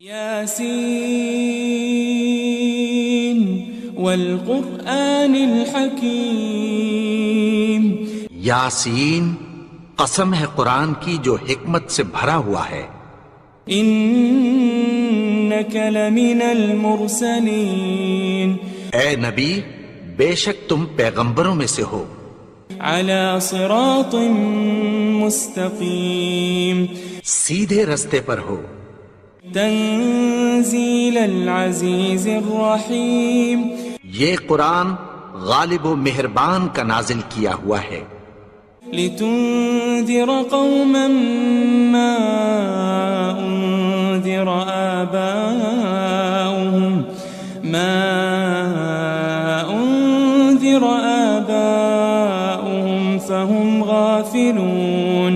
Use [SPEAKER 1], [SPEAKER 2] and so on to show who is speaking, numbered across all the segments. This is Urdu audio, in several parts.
[SPEAKER 1] یاسین والقرآن الحکیم،
[SPEAKER 2] یاسین قسم ہے قرآن کی جو حکمت سے بھرا ہوا ہے.
[SPEAKER 1] انک لمن المرسلین،
[SPEAKER 2] اے نبی بے شک تم پیغمبروں میں سے ہو.
[SPEAKER 1] علی صراط مستقیم،
[SPEAKER 2] سیدھے رستے پر ہو.
[SPEAKER 1] تنزیل العزیز الرحیم،
[SPEAKER 2] یہ قرآن غالب و مہربان کا نازل کیا ہوا ہے.
[SPEAKER 1] لتنذر قوما ما انذر آباؤهم فهم غافلون،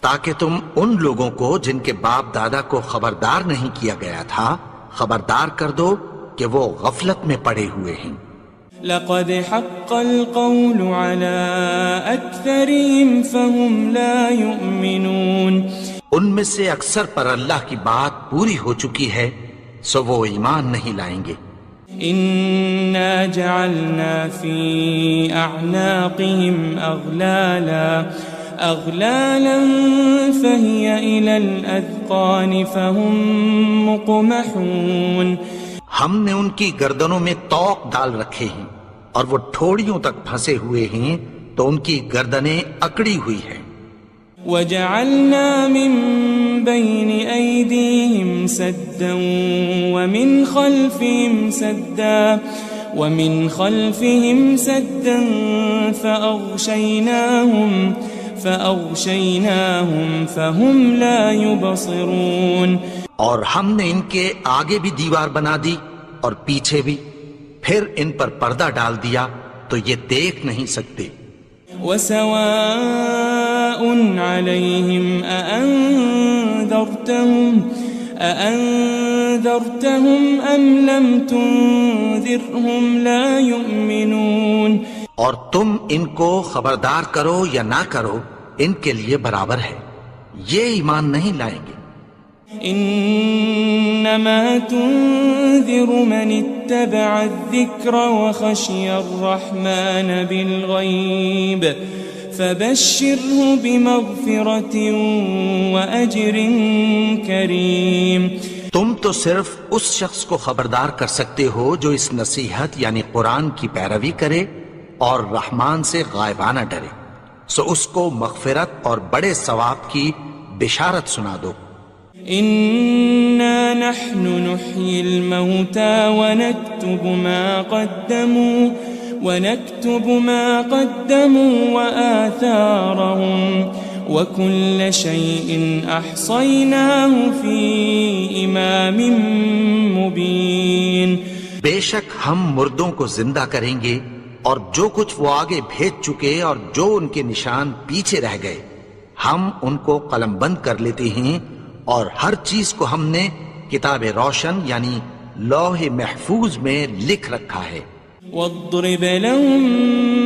[SPEAKER 2] تاکہ تم ان لوگوں کو جن کے باپ دادا کو خبردار نہیں کیا گیا تھا خبردار کر دو کہ وہ غفلت میں پڑے ہوئے ہیں.
[SPEAKER 1] لقد حق القول على أكثرهم فهم لا يؤمنون،
[SPEAKER 2] ان میں سے اکثر پر اللہ کی بات پوری ہو چکی ہے سو وہ ایمان نہیں لائیں گے.
[SPEAKER 1] إنا جعلنا في أعناقهم أغلالا فهي إلى الأذقان فهم مقمحون،
[SPEAKER 2] ہم نے ان کی گردنوں میں طوق ڈال رکھے ہیں اور وہ ٹھوڑیوں تک پھنسے ہوئے ہیں تو ان کی گردنیں اکڑی ہوئی ہیں.
[SPEAKER 1] وجعلنا من بين أيديهم سدا ومن خلفهم سدا فأغشيناهم فهم لا يبصرون،
[SPEAKER 2] اور ہم نے ان کے آگے بھی دیوار بنا دی اور پیچھے بھی، پھر ان پر پردہ ڈال دیا تو یہ دیکھ نہیں سکتے.
[SPEAKER 1] وسواء عليهم أأنذرتهم أم لم تنذرهم لا يؤمنون،
[SPEAKER 2] اور تم ان کو خبردار کرو یا نہ کرو ان کے لیے برابر ہے، یہ ایمان نہیں لائیں گے.
[SPEAKER 1] انما تنذر من اتبع الذکر وخشی الرحمن بالغیب فبشره بمغفرة وأجر کریم.
[SPEAKER 2] تم تو صرف اس شخص کو خبردار کر سکتے ہو جو اس نصیحت یعنی قرآن کی پیروی کرے اور رحمان سے غائبانہ ڈرے، سو اس کو مغفرت اور بڑے ثواب کی بشارت سنا دو.
[SPEAKER 1] إنا نحن نحيي الموتى ونكتب ما قدموا وآثارهم وكل شيء أحصيناه في إمام مبين.
[SPEAKER 2] بے شک ہم مردوں کو زندہ کریں گے اور جو کچھ وہ آگے بھیج چکے اور جو ان کے نشان پیچھے رہ گئے ہم ان کو قلم بند کر لیتے ہیں، اور ہر چیز کو ہم نے کتاب روشن یعنی لوح محفوظ میں لکھ رکھا ہے.
[SPEAKER 1] واضرب لهم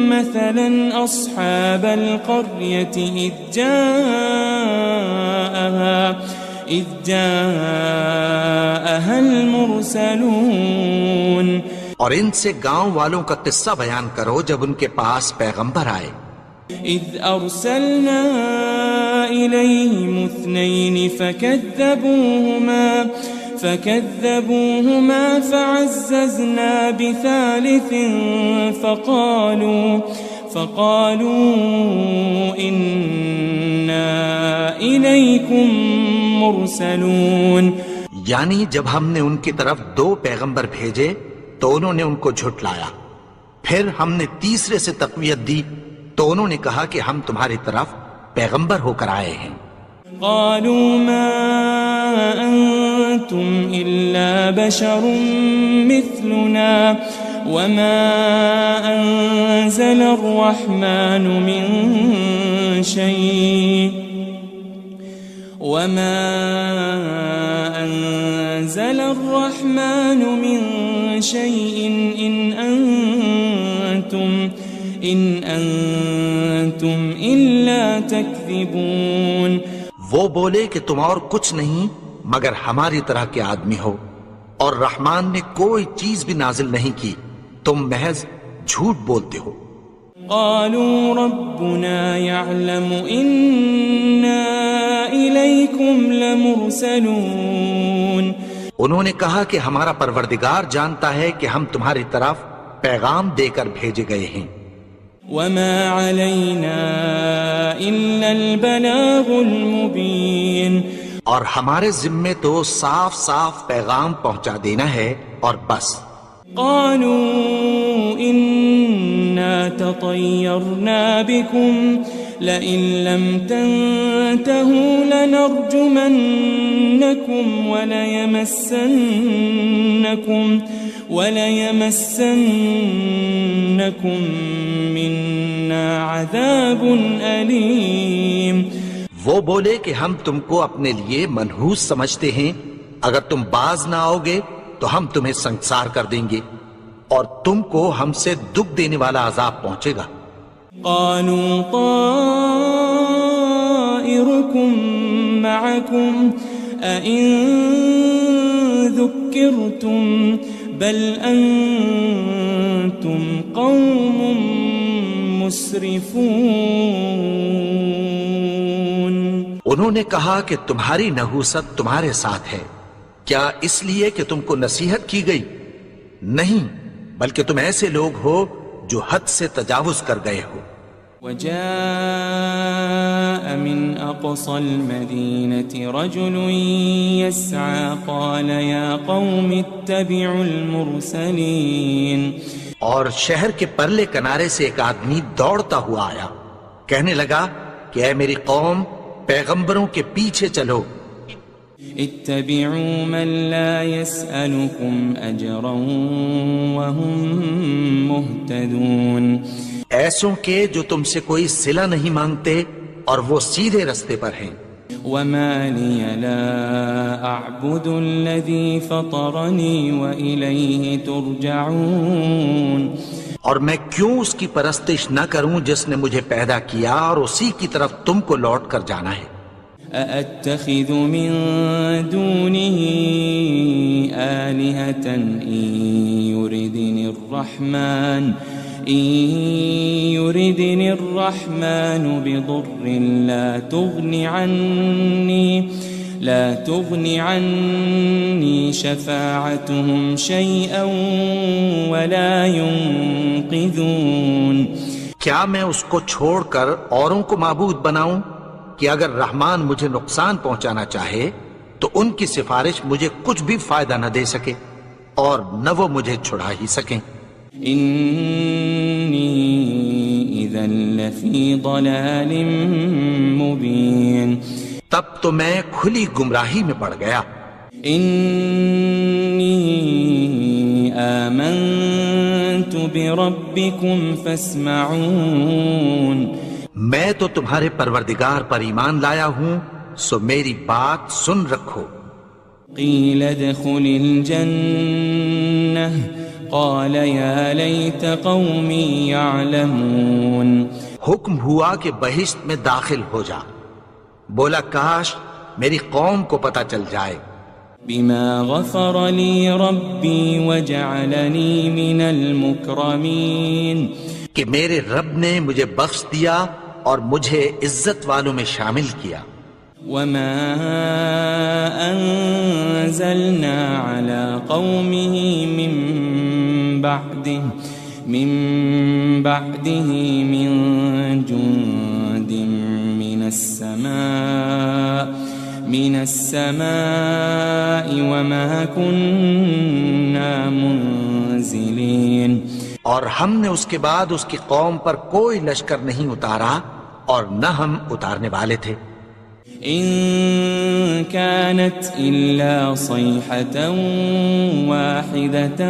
[SPEAKER 1] مثلا أصحاب القرية إذ جاءها المرسلون،
[SPEAKER 2] اور ان سے گاؤں والوں کا قصہ بیان کرو جب ان کے پاس پیغمبر آئے.
[SPEAKER 1] إذ أرسلنا إليهم 2 فكذبوهما فعززنا بثالث فقالوا إنا إليكم مرسلون.
[SPEAKER 2] یعنی جب ہم نے ان کی طرف 2 پیغمبر بھیجے تو انہوں نے ان کو جھٹلایا، پھر ہم نے تیسرے سے تقویت دی تو انہوں نے کہا کہ ہم تمہاری طرف پیغمبر ہو کر آئے ہیں.
[SPEAKER 1] قالوا ما أنتم إلا بشر مثلنا وما أنزل الرحمن من شيء إن أنتم إلا تكذبون.
[SPEAKER 2] وہ بولے کہ تم اور کچھ نہیں مگر ہماری طرح کے آدمی ہو، اور رحمان نے کوئی چیز بھی نازل نہیں کی، تم محض جھوٹ بولتے ہو۔
[SPEAKER 1] قالوا ربنا يعلم إنا إليكم لمرسلون،
[SPEAKER 2] انہوں نے کہا کہ ہمارا پروردگار جانتا ہے کہ ہم تمہاری طرف پیغام دے کر بھیجے گئے ہیں۔
[SPEAKER 1] وما علينا إلا البلاغ المبين،
[SPEAKER 2] اور ہمارے ذمے تو صاف صاف پیغام پہنچا دینا ہے اور بس۔
[SPEAKER 1] قالوا إنا تطيرنا بكم لئن لم تنتهوا لنرجمنكم وليمسنكم منا عذاب أليم۔
[SPEAKER 2] وہ بولے کہ ہم تم کو اپنے لیے منحوس سمجھتے ہیں، اگر تم باز نہ آؤ گے تو ہم تمہیں سنسار کر دیں گے اور تم کو ہم سے دکھ دینے والا عذاب پہنچے گا۔
[SPEAKER 1] قالوا طائركم معكم أئن ذكرتم بل أنتم قوم مسرفون۔
[SPEAKER 2] انہوں نے کہا کہ تمہاری نحوست تمہارے ساتھ ہے، کیا اس لیے کہ تم کو نصیحت کی گئی؟ نہیں، بلکہ تم ایسے لوگ ہو جو حد سے تجاوز کر گئے ہو۔
[SPEAKER 1] وجاء من أقصى المدينة رجل يسعى قال يا قوم اتبعوا المرسلين،
[SPEAKER 2] اور شہر کے پرلے کنارے سے ایک آدمی دوڑتا ہوا آیا، کہنے لگا کہ اے میری قوم، پیغمبروں کے پیچھے چلو۔
[SPEAKER 1] اتبعوا من لا يسألكم أجرا وهم مهتدون،
[SPEAKER 2] ایسوں کے جو تم سے کوئی صلہ نہیں مانگتے اور وہ سیدھے رستے پر ہیں۔
[SPEAKER 1] وما لي لا أعبد الذي فطرني وإليه ترجعون،
[SPEAKER 2] اور میں کیوں اس کی پرستش نہ کروں جس نے مجھے پیدا کیا اور اسی کی طرف تم کو لوٹ کر جانا ہے۔
[SPEAKER 1] أأتخذ من دونه آلهة إن يردني الرحمن بضر لا تغن عني شفاعتهم شيئا ولا ينقذون۔
[SPEAKER 2] کیا میں اس کو چھوڑ کر اوروں کو معبود بناؤں کہ اگر رحمان مجھے نقصان پہنچانا چاہے تو ان کی سفارش مجھے کچھ بھی فائدہ نہ دے سکے اور نہ وہ مجھے چھڑا ہی سکیں۔
[SPEAKER 1] إني إذا لفي ضلال مبين،
[SPEAKER 2] تب تو میں کھلی گمراہی میں پڑ گیا۔
[SPEAKER 1] إني آمنت بربكم فاسمعون،
[SPEAKER 2] میں تو تمہارے پروردگار پر ایمان لایا ہوں، سو میری بات سن رکھو۔
[SPEAKER 1] قيل ادخل الجنة قال يا ليت قومي يعلمون،
[SPEAKER 2] حکم ہوا کہ بہشت میں داخل ہو جا، بولا کاش میری قوم کو پتہ چل جائے۔
[SPEAKER 1] بما غفر لي ربي وجعلني من المكرمين،
[SPEAKER 2] کہ میرے رب نے مجھے بخش دیا اور مجھے عزت والوں میں شامل کیا۔
[SPEAKER 1] وما أنزلنا على قومه من بعده من جند من السماء وما كنا منزلين،
[SPEAKER 2] اور ہم نے اس کے بعد اس کی قوم پر کوئی لشکر نہیں اتارا اور نہ ہم اتارنے والے تھے۔
[SPEAKER 1] إن كانت إلا صيحة واحدة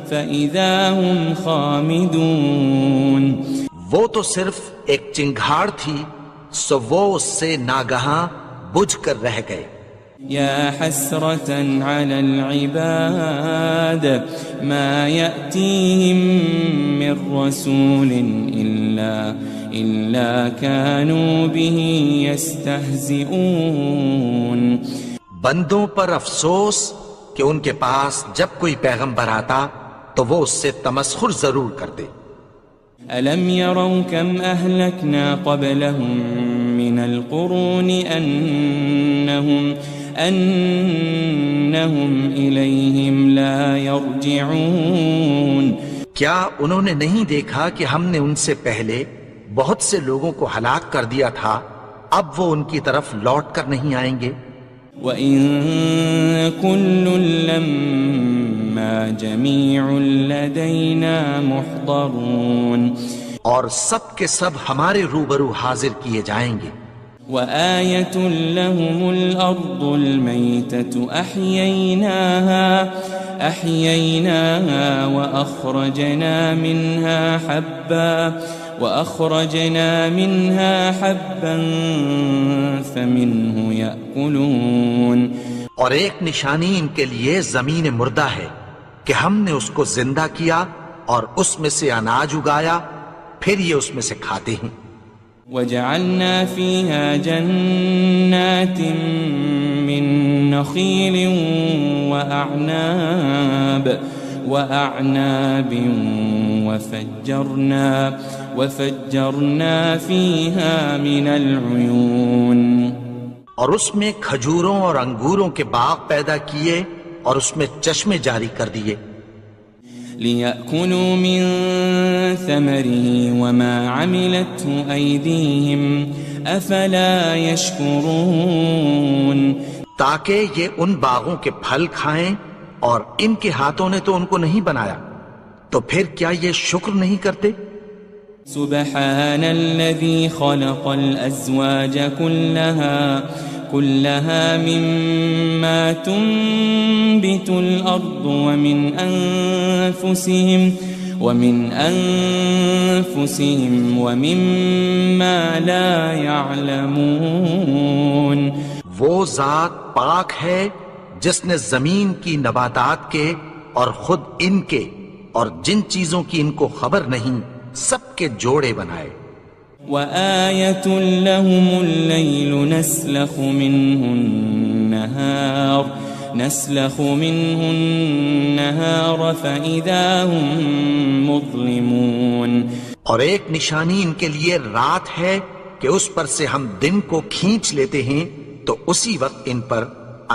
[SPEAKER 1] فإذا هم خامدون،
[SPEAKER 2] وہ تو صرف ایک چنگھاڑ تھی، سو وہ اس سے ناگہاں بجھ کر رہ گئے۔
[SPEAKER 1] يا حسرة على العباد ما يأتيهم من رسول إلا كانوا به يستهزئون
[SPEAKER 2] بندوں پر افسوس کہ ان کے پاس جب کوئی پیغمبر آتا تو وہ اس سے تمسخر ضرور کرتے۔
[SPEAKER 1] ألم يروا كم أهلكنا قبلهم من القرون أنهم إليهم لا يرجعون
[SPEAKER 2] کیا انہوں نے نہیں دیکھا کہ ہم نے ان سے پہلے بہت سے لوگوں کو ہلاک کر دیا تھا، اب وہ ان کی طرف لوٹ کر نہیں آئیں گے؟
[SPEAKER 1] وَإِن كُلٌّ لَمَّا جَمِيعٌ لَدَيْنَا مُحْضَرُونَ
[SPEAKER 2] اور سب کے سب ہمارے روبرو حاضر کیے جائیں گے۔
[SPEAKER 1] وَآيَةٌ لَهُمُ الْأَرْضُ الْمَيْتَةُ أَحْيَيْنَاهَا وَأَخْرَجْنَا مِنْهَا حَبًّا فَمِنْهُ يَأْكُلُونَ
[SPEAKER 2] اور ایک نشانی ان کے لیے زمین مردہ ہے کہ ہم نے اس کو زندہ کیا اور اس میں سے اناج اگایا، پھر یہ اس میں سے کھاتے ہیں۔
[SPEAKER 1] وَجَعَلْنَا فِيهَا جَنَّاتٍ مِّن نَخِيلٍ وَأَعْنَابٍ وَفَجَّرْنَا فِيهَا مِنَ الْعُيُونِ
[SPEAKER 2] اور اس میں کھجوروں اور انگوروں کے باغ پیدا کیے اور اس میں چشمے جاری کر دیے۔
[SPEAKER 1] لِيَأْكُلُوا مِن ثَمَرِهِ وَمَا عَمِلَتْهُ أَيْدِيهِمْ أَفَلَا يَشْكُرُونَ
[SPEAKER 2] تاکہ یہ ان باغوں کے پھل کھائیں اور ان کے ہاتھوں نے تو ان کو نہیں بنایا، تو پھر کیا یہ شکر نہیں کرتے؟
[SPEAKER 1] سبحان الذي خلق الأزواج كلها مما تنبت الأرض ومن أنفسهم ومما لا يعلمون
[SPEAKER 2] وہ ذات پاک ہے جس نے زمین کی نباتات کے اور خود ان کے اور جن چیزوں کی ان کو خبر نہیں سب کے جوڑے بنائے۔
[SPEAKER 1] وَآيَةٌ لَهُمُ اللَّيْلُ نَسْلَخُ مِنْهُ النَّهَارَ فَإِذَا هُمْ مُظْلِمُونَ
[SPEAKER 2] اور ایک نشانی ان کے لیے رات ہے کہ اس پر سے ہم دن کو کھینچ لیتے ہیں تو اسی وقت ان پر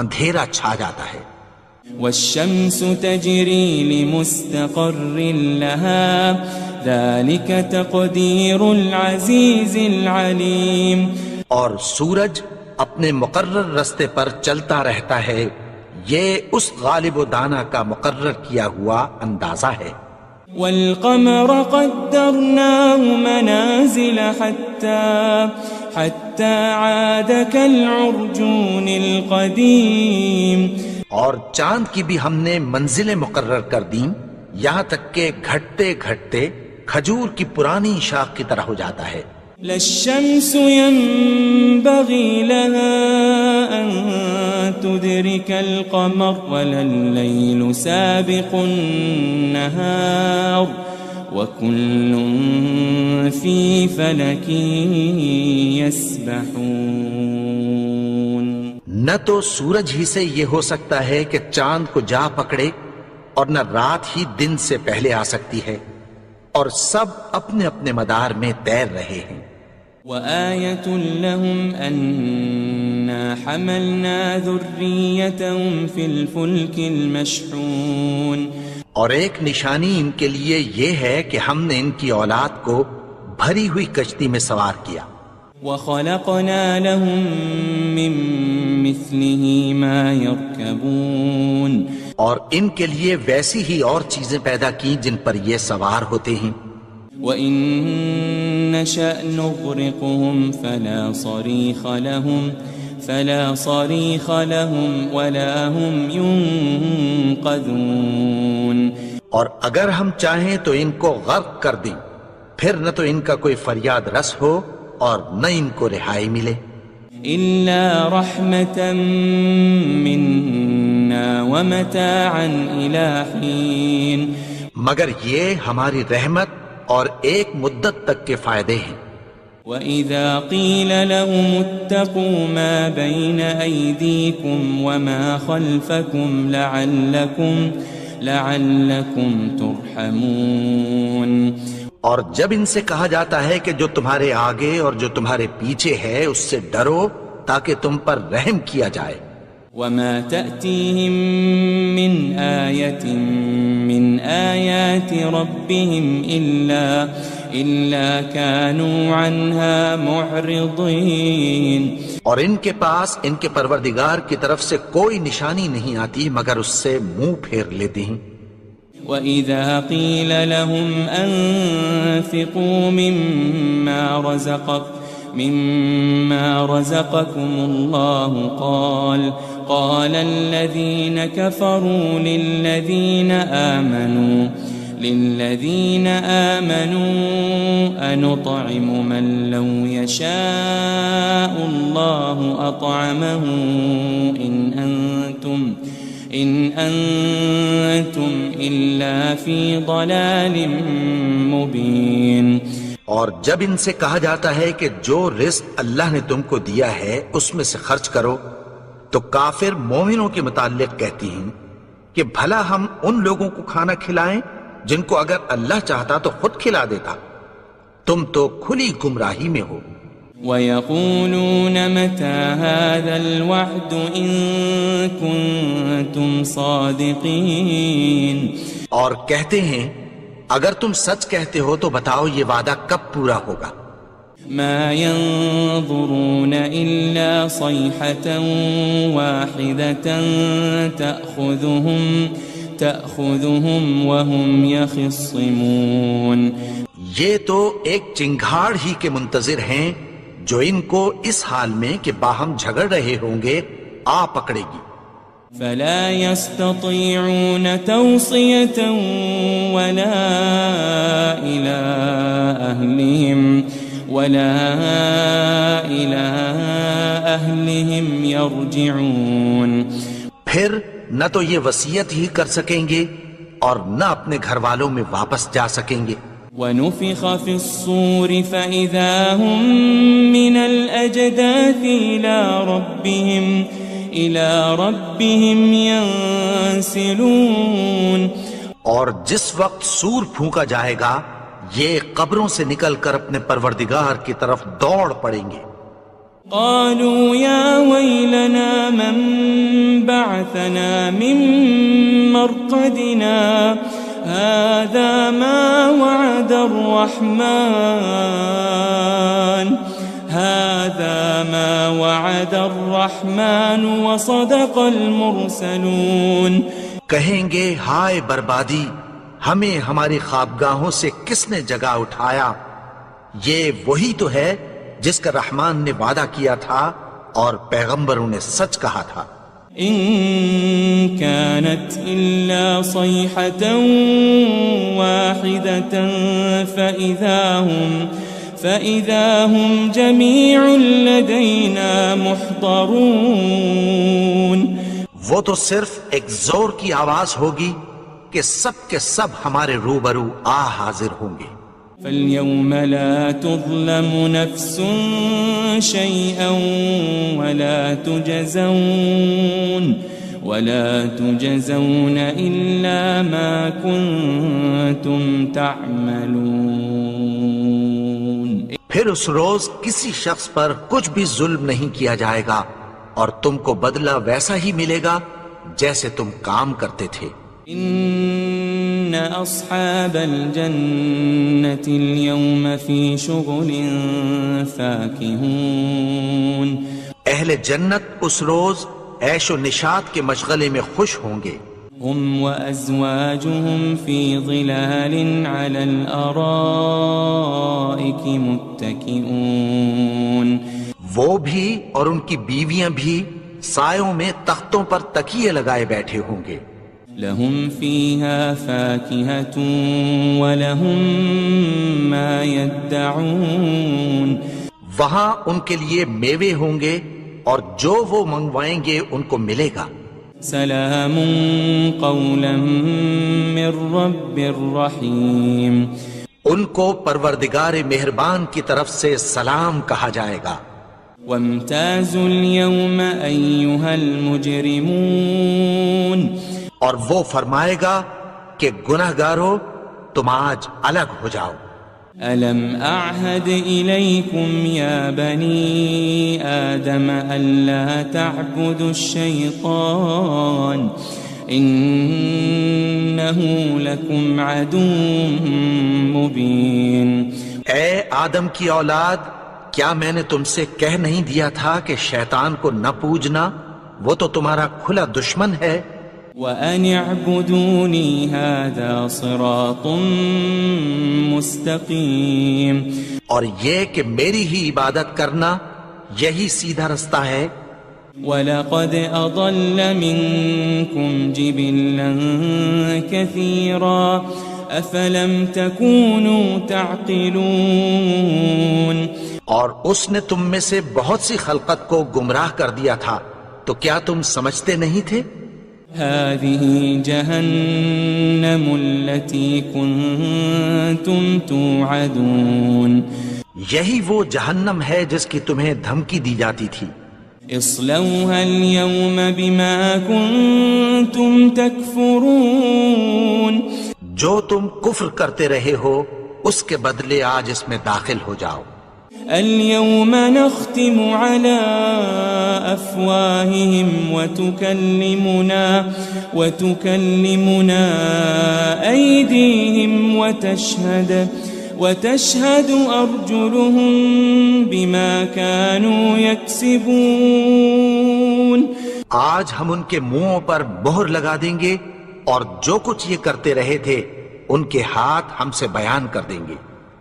[SPEAKER 2] اندھیرا چھا جاتا ہے۔
[SPEAKER 1] وَالشَّمْسُ تَجْرِي لِمُسْتَقَرٍّ لَهَا ذَلِكَ تَقْدِيرُ الْعَزِيزِ الْعَلِيمِ
[SPEAKER 2] اور سورج اپنے مقرر رستے پر چلتا رہتا ہے، یہ اس غالب و دانا کا مقرر کیا ہوا اندازہ ہے۔
[SPEAKER 1] وَالْقَمَرَ قَدَّرْنَاهُ مَنَازِلَ حَتَّى عَادَ كَالْعُرْجُونِ الْقَدِيمِ
[SPEAKER 2] اور چاند کی بھی ہم نے منزلیں مقرر کر دیں، یہاں تک کہ گھٹتے گھٹتے کھجور کی پرانی شاخ کی طرح ہو جاتا ہے۔
[SPEAKER 1] لَلشَّمْسُ يَنبَغِي لَهَا أَن تُدْرِكَ الْقَمَرَ وَلَا اللَّيْلُ سَابِقُ النَّهَارِ وَكُلٌّ فِي فَلَكٍ يَسْبَحُونَ
[SPEAKER 2] نہ تو سورج ہی سے یہ ہو سکتا ہے کہ چاند کو جا پکڑے، اور نہ رات ہی دن سے پہلے آ سکتی ہے، اور سب اپنے اپنے مدار میں تیر رہے ہیں۔
[SPEAKER 1] وَآيَةٌ لَهُمْ أَنَّا حَمَلْنَا ذُرِّيَّتَهُمْ فِي الْفُلْكِ الْمَشْحُونِ
[SPEAKER 2] اور ایک نشانی ان کے لیے یہ ہے کہ ہم نے ان کی اولاد کو بھری ہوئی کشتی میں سوار کیا۔
[SPEAKER 1] وَخَلَقْنَا لَهُم مِّن مِّثْلِهِ مَا يَرْكَبُونَ
[SPEAKER 2] اور ان کے لیے ویسی ہی اور چیزیں پیدا کی جن پر یہ سوار ہوتے ہیں۔
[SPEAKER 1] وَإِن نَّشَأْ نُغْرِقْهُمْ فَلَا صَرِيخَ لَهُمْ وَلَا هُمْ يُنقَذُونَ
[SPEAKER 2] اور اگر ہم چاہیں تو ان کو غرق کر دیں، پھر نہ تو ان کا کوئی فریاد رس ہو اور نہ ان کو رہائی ملے۔
[SPEAKER 1] إِلَّا رَحْمَةً مِّنَّا وَمَتَاعًا إِلَىٰ حِينٍ
[SPEAKER 2] مگر یہ ہماری رحمت اور ایک مدت تک کے فائدے ہیں۔
[SPEAKER 1] وَإِذَا قِيلَ لَهُمُ اتَّقُوا مَا بَيْنَ أَيْدِيكُمْ وَمَا خَلْفَكُمْ لَعَلَّكُمْ تُرْحَمُونَ
[SPEAKER 2] اور جب ان سے کہا جاتا ہے کہ جو تمہارے آگے اور جو تمہارے پیچھے ہے اس سے ڈرو تاکہ تم پر رحم کیا جائے.
[SPEAKER 1] وَمَا تَأْتِيهِم مِّنْ آيَةٍ مِّنْ آيَاتِ رَبِّهِمْ إِلَّا كَانُوا عَنْهَا مُعْرِضِينَ.
[SPEAKER 2] اور ان کے پاس ان کے پروردگار کی طرف سے کوئی نشانی نہیں آتی مگر اس سے منہ پھیر لیتے ہیں.
[SPEAKER 1] وَإِذَا قِيلَ لَهُمْ أَنفِقُوا مِمَّا رَزَقَكُمُ اللَّهُ قَالَ الَّذِينَ كَفَرُوا لِلَّذِينَ آمَنُوا أَنُطْعِمُ مَن لَّوْ يَشَاءُ اللَّهُ أَطْعَمَهُ إِنْ أَنْتُمْ إِلَّا فِي ضَلَالٍ مُبِينٍ.
[SPEAKER 2] اور جب ان سے کہا جاتا ہے کہ جو رزق اللہ نے تم کو دیا ہے اس میں سے خرچ کرو تو کافر مومنوں کے متعلق کہتی ہیں کہ بھلا ہم ان لوگوں کو کھانا کھلائیں جن کو اگر اللہ چاہتا تو خود کھلا دیتا. تم تو کھلی گمراہی میں ہو.
[SPEAKER 1] وَيَقُولُونَ مَتَى هَذَا الْوَعْدُ إِن كُنتُمْ صَادِقِينَ.
[SPEAKER 2] اور کہتے ہیں اگر تم سچ کہتے ہو تو بتاؤ یہ وعدہ کب پورا ہوگا.
[SPEAKER 1] مَا يَنظُرُونَ إِلَّا صَيْحَةً وَاحِدَةً تَأْخُذُهُمْ وَهُمْ يَخِصِّمُونَ.
[SPEAKER 2] یہ تو ایک چنگھاڑ ہی کے منتظر ہیں جو ان کو اس حال میں کہ باہم جھگڑ رہے ہوں گے آ پکڑے گی.
[SPEAKER 1] فلا يستطيعون توصية ولا إلى أهلهم يرجعون.
[SPEAKER 2] پھر نہ تو یہ وصیت ہی کر سکیں گے اور نہ اپنے گھر والوں میں واپس جا سکیں گے.
[SPEAKER 1] وَنُفِخَ فِي الصُّورِ فَإِذَا هُم مِّنَ الْأَجْدَاثِ إِلَى رَبِّهِمْ يَنسِلُونَ.
[SPEAKER 2] اور جس وقت سور پھونکا جائے گا یہ قبروں سے نکل کر اپنے پروردگار کی طرف دوڑ پڑیں گے.
[SPEAKER 1] قالوا يا ويلنا من بعثنا من مرقدنا هذا ما وعد الرحمن وصدق المرسلون.
[SPEAKER 2] کہیں گے ہائے بربادی ہمیں ہماری خوابگاہوں سے کس نے جگا اٹھایا. یہ وہی تو ہے جس کا رحمان نے وعدہ کیا تھا اور پیغمبروں نے سچ کہا تھا.
[SPEAKER 1] ان كانت الا صيحة واحدة فإذا هم جميع لدينا محضرون.
[SPEAKER 2] وہ تو صرف ایک زور کی آواز ہوگی کہ سب کے سب ہمارے روبرو حاضر ہوں گے.
[SPEAKER 1] فَالْيَوْمَ لَا تُظْلَمُ نَفْسٌ شَيْئًا وَلَا تُجَزَوْنَ إِلَّا مَا كُنتُمْ تَعْمَلُونَ.
[SPEAKER 2] پھر اس روز کسی شخص پر کچھ بھی ظلم نہیں کیا جائے گا اور تم کو بدلہ ویسا ہی ملے گا جیسے تم کام کرتے تھے.
[SPEAKER 1] ان اصحاب الجنة اليوم في شغل فاكهون.
[SPEAKER 2] اہل جنت اس روز عیش و نشاط کے مشغلے میں خوش ہوں گے.
[SPEAKER 1] هم وازواجهم في ظلال على الارائك متكئون.
[SPEAKER 2] وہ بھی اور ان کی بیویاں بھی سایوں میں تختوں پر تکیے لگائے بیٹھے ہوں گے.
[SPEAKER 1] لهم فيها فاكهة ولهم ما يدعون.
[SPEAKER 2] وہاں ان کے لیے میوے ہوں گے اور جو وہ منگوائیں گے ان کو ملے گا.
[SPEAKER 1] سلام قولا من رب رحیم.
[SPEAKER 2] ان کو پروردگار مہربان کی طرف سے سلام کہا جائے گا۔
[SPEAKER 1] وامتازوا اليوم أيها المجرمون،
[SPEAKER 2] اور وہ فرمائے گا کہ گنہگارو تم آج الگ ہو جاؤ۔
[SPEAKER 1] ألم أعهد إليكم يا بني آدم ألا تعبدوا الشيطان إنه لكم عدو مبين۔
[SPEAKER 2] اے آدم کی اولاد، کیا میں نے تم سے کہہ نہیں دیا تھا کہ شیطان کو نہ پوجنا، وہ تو تمہارا کھلا دشمن ہے۔
[SPEAKER 1] وَأَنِ اعْبُدُونِي هَذَا صِرَاطٌ مُسْتَقِيمٌ،
[SPEAKER 2] اور یہ کہ میری ہی عبادت کرنا یہی سیدھا رستہ ہے۔
[SPEAKER 1] وَلَقَدْ أَضَلَّ مِنْكُمْ جِبِلًّا كَثِيرًا أَفَلَمْ تَكُونُوا تَعْقِلُونَ،
[SPEAKER 2] اور اس نے تم میں سے بہت سی خلقت کو گمراہ کر دیا تھا، تو کیا تم سمجھتے نہیں تھے؟
[SPEAKER 1] هذه جهنم التي كنتم توعدون،
[SPEAKER 2] یہی وہ جہنم ہے جس کی تمہیں دھمکی دی جاتی تھی۔
[SPEAKER 1] اصلوها اليوم بما كنتم تكفرون،
[SPEAKER 2] جو تم کفر کرتے رہے ہو اس کے بدلے آج اس میں داخل ہو جاؤ۔
[SPEAKER 1] اليوم نختم على أفواههم وتكلمنا أيديهم وتشهد أرجلهم بما كانوا يكسبون،
[SPEAKER 2] آج ہم ان کے منہوں پر مہر لگا دیں گے اور جو کچھ یہ کرتے رہے تھے ان کے ہاتھ ہم سے بیان کر دیں گے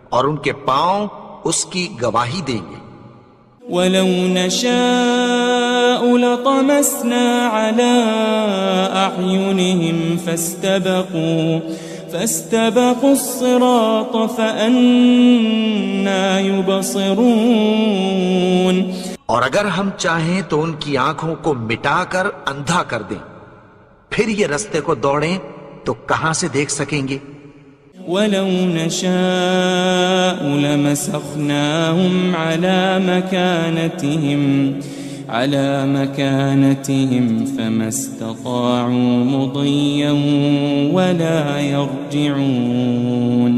[SPEAKER 2] اور ان کے پاؤں اس کی گواہی دیں گے۔
[SPEAKER 1] وَلَوْ نَشَاءُ لَطَمَسْنَا عَلَىٰ أَعْيُنِهِمْ فَاسْتَبَقُوا الصِّرَاطَ فَأَنَّىٰ يُبْصِرُونَ،
[SPEAKER 2] اور اگر ہم چاہیں تو ان کی آنکھوں کو مٹا کر اندھا کر دیں، پھر یہ رستے کو دوڑیں تو کہاں سے دیکھ سکیں گے؟
[SPEAKER 1] وَلَوْ نَشَاءُ لَمَسَخْنَاهُمْ عَلَى مَكَانَتِهِمْ فَمَا اسْتَطَاعُوا مُضِيًّا وَلَا يَرْجِعُونَ،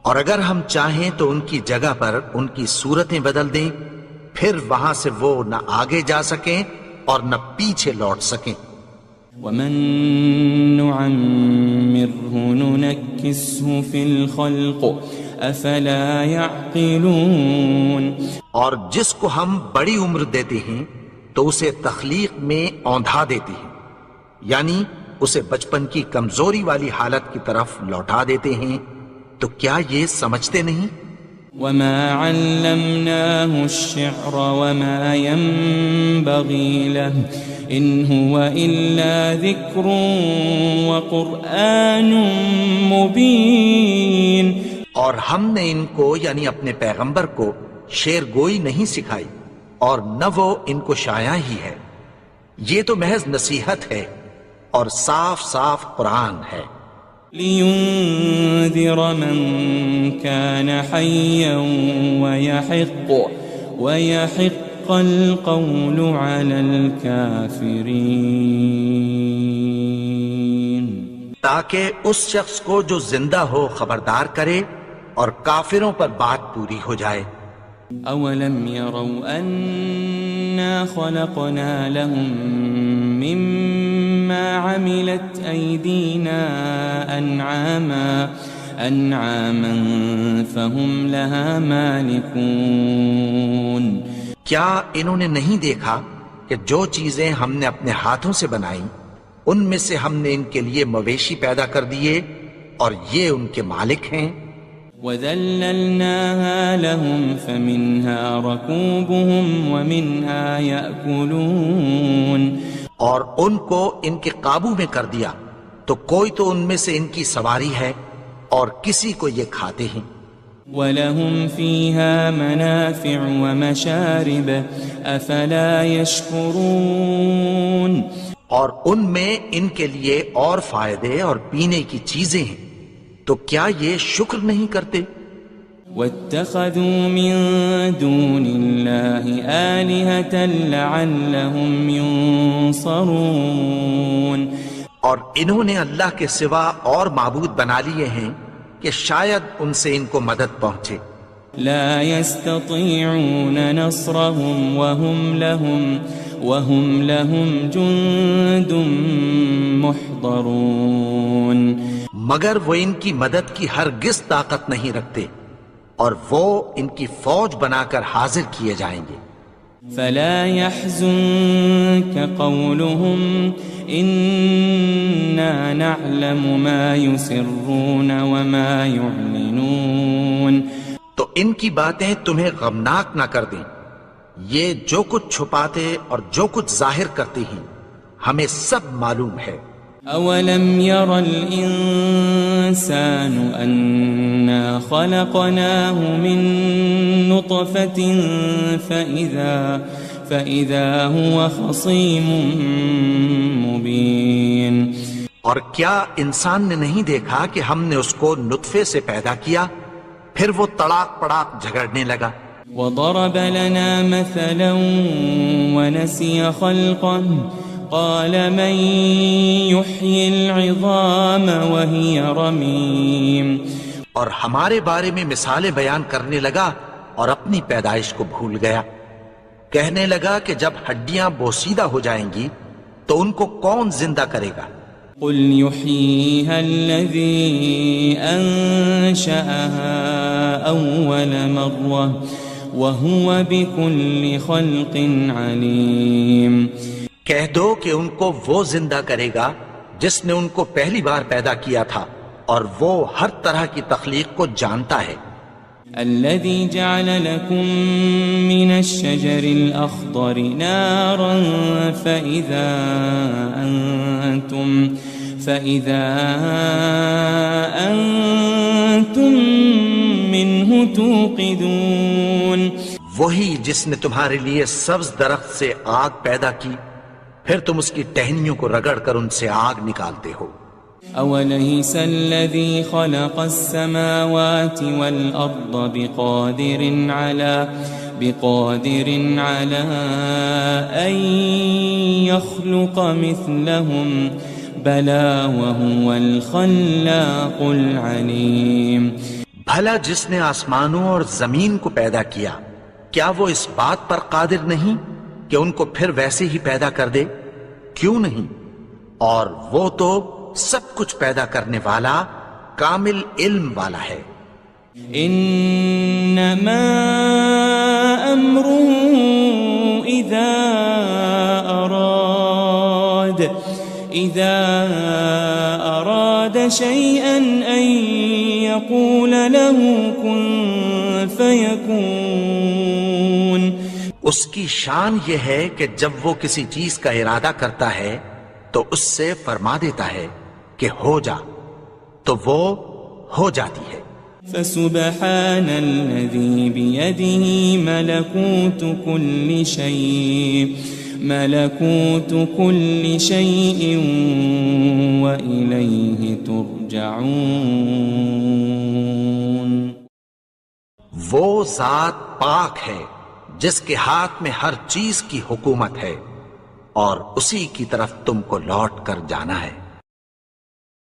[SPEAKER 2] اور اگر ہم چاہیں تو ان کی جگہ پر ان کی صورتیں بدل دیں، پھر وہاں سے وہ نہ آگے جا سکیں اور نہ پیچھے لوٹ سکیں۔
[SPEAKER 1] وَمَن نُعَمِّرْهُ نُنَكِّسْهُ فِي الْخَلْقِ أَفَلَا يَعْقِلُونَ،
[SPEAKER 2] اور جس کو ہم بڑی عمر دیتے ہیں تو اسے تخلیق میں اوندھا دیتے ہیں، یعنی اسے بچپن کی کمزوری والی حالت کی طرف لوٹا دیتے ہیں، تو کیا یہ سمجھتے نہیں؟
[SPEAKER 1] وَمَا عَلَّمْنَاهُ الشِّعْرَ وَمَا يَنبَغِي لَهُ إِنْ هُوَ إِلَّا ذِكْرٌ وَقُرْآنٌ مُبِينٌ،
[SPEAKER 2] اور ہم نے ان کو یعنی اپنے پیغمبر کو شعر گوئی نہیں سکھائی اور نہ وہ ان کو شایع ہی ہے، یہ تو محض نصیحت ہے اور صاف صاف قرآن ہے۔
[SPEAKER 1] لِيُنذِرَ مَن كَانَ حَيًّا وَيَحِقَّ الْقَوْلُ عَلَى الْكَافِرِينَ،
[SPEAKER 2] تاکہ اس شخص کو جو زندہ ہو خبردار کرے اور کافروں پر بات پوری ہو جائے۔
[SPEAKER 1] أَوَلَمْ يَرَوْا أَنَّا خَلَقْنَا لَهُم مِّمَّا عَمِلَتْ أَيْدِينَا أَنْعَامًا فَهُمْ لَهَا مَالِكُونَ،
[SPEAKER 2] کیا انہوں نے نہیں دیکھا کہ جو چیزیں ہم نے اپنے ہاتھوں سے بنائیں ان میں سے ہم نے ان کے لیے مویشی پیدا کر دیے اور یہ ان کے مالک ہیں۔
[SPEAKER 1] وَذَلَّلْنَاهَا لَهُمْ فَمِنْهَا رَكُوبُهُمْ وَمِنْهَا يَأْكُلُونَ،
[SPEAKER 2] اور ان کو ان کے قابو میں کر دیا تو کوئی تو ان میں سے ان کی سواری ہے اور کسی کو یہ کھاتے ہیں۔
[SPEAKER 1] وَلَهُمْ فِيهَا مَنَافِعُ وَمَشَارِبُ أَفَلَا يَشْكُرُونَ،
[SPEAKER 2] اور ان میں ان کے لیے اور فائدے اور پینے کی چیزیں ہیں، تو کیا یہ شکر نہیں کرتے؟
[SPEAKER 1] واتخذوا من دون الله آلهة لعلهم ينصرون
[SPEAKER 2] اور انہوں نے اللہ کے سوا اور معبود بنا لیے ہیں کہ شاید ان سے ان کو مدد پہنچے.
[SPEAKER 1] لا يستطيعون نصرهم وهم لهم جند محضرون
[SPEAKER 2] مگر وہ ان کی مدد کی ہرگز طاقت نہیں رکھتے اور وہ ان کی فوج بنا کر حاضر کیے جائیں گے.
[SPEAKER 1] فلا يحزنك قولهم إنا نعلم ما يسرون وما يعلنون
[SPEAKER 2] تو ان کی باتیں تمہیں غمناک نہ کر دیں. یہ جو کچھ چھپاتے اور جو کچھ ظاہر کرتے ہیں ہمیں سب معلوم ہے.
[SPEAKER 1] أولم ير الإنسان أنا خلقناه من نطفة فإذا هو خصيم مبين
[SPEAKER 2] اور کیا انسان نے نہیں دیکھا کہ ہم نے اس کو نطفے سے پیدا کیا پھر وہ تڑاک پڑاک جھگڑنے لگا.
[SPEAKER 1] وضرب لنا مثلا ونسي خلقه قال من يحيي العظام وهي رميم
[SPEAKER 2] اور ہمارے بارے میں مثالیں بیان کرنے لگا اور اپنی پیدائش کو بھول گیا. کہنے لگا کہ جب ہڈیاں بوسیدہ ہو جائیں گی تو ان کو کون زندہ کرے گا.
[SPEAKER 1] قل يحييها الذي أنشأها أول مرة وهو بكل خلق عليم
[SPEAKER 2] کہہ دو کہ ان کو وہ زندہ کرے گا جس نے ان کو پہلی بار پیدا کیا تھا اور وہ ہر طرح کی تخلیق کو جانتا ہے.
[SPEAKER 1] الذي جعل لكم من الشجر الأخضر نارا فإذا أنتم منه توقدون
[SPEAKER 2] وہی جس نے تمہارے لیے سبز درخت سے آگ پیدا کی پھر تم اس کی ٹہنیوں کو رگڑ کر ان سے آگ نکالتے ہو.
[SPEAKER 1] أوليس الذي خلق السماوات والأرض بقادر على أن يخلق مثلهم بلى وهو الخلاق العليم
[SPEAKER 2] بھلا جس نے آسمانوں اور زمین کو پیدا کیا کیا وہ اس بات پر قادر نہیں کہ ان کو پھر ویسے ہی پیدا کر دے؟ کیوں نہیں؟ اور وہ تو سب کچھ پیدا کرنے والا کامل علم والا ہے.
[SPEAKER 1] انما امره اذا اراد شيئا ان يقول له كن فيكون
[SPEAKER 2] اس کی شان یہ ہے کہ جب وہ کسی چیز کا ارادہ کرتا ہے تو اس سے فرما دیتا ہے کہ ہو جا تو وہ ہو جاتی ہے.
[SPEAKER 1] فسبحان الذي بيده ملكوت كل شيء وإليه ترجعون
[SPEAKER 2] وہ ذات پاک ہے جس کے ہاتھ میں ہر چیز کی حکومت ہے اور اسی کی طرف تم کو لوٹ کر جانا ہے.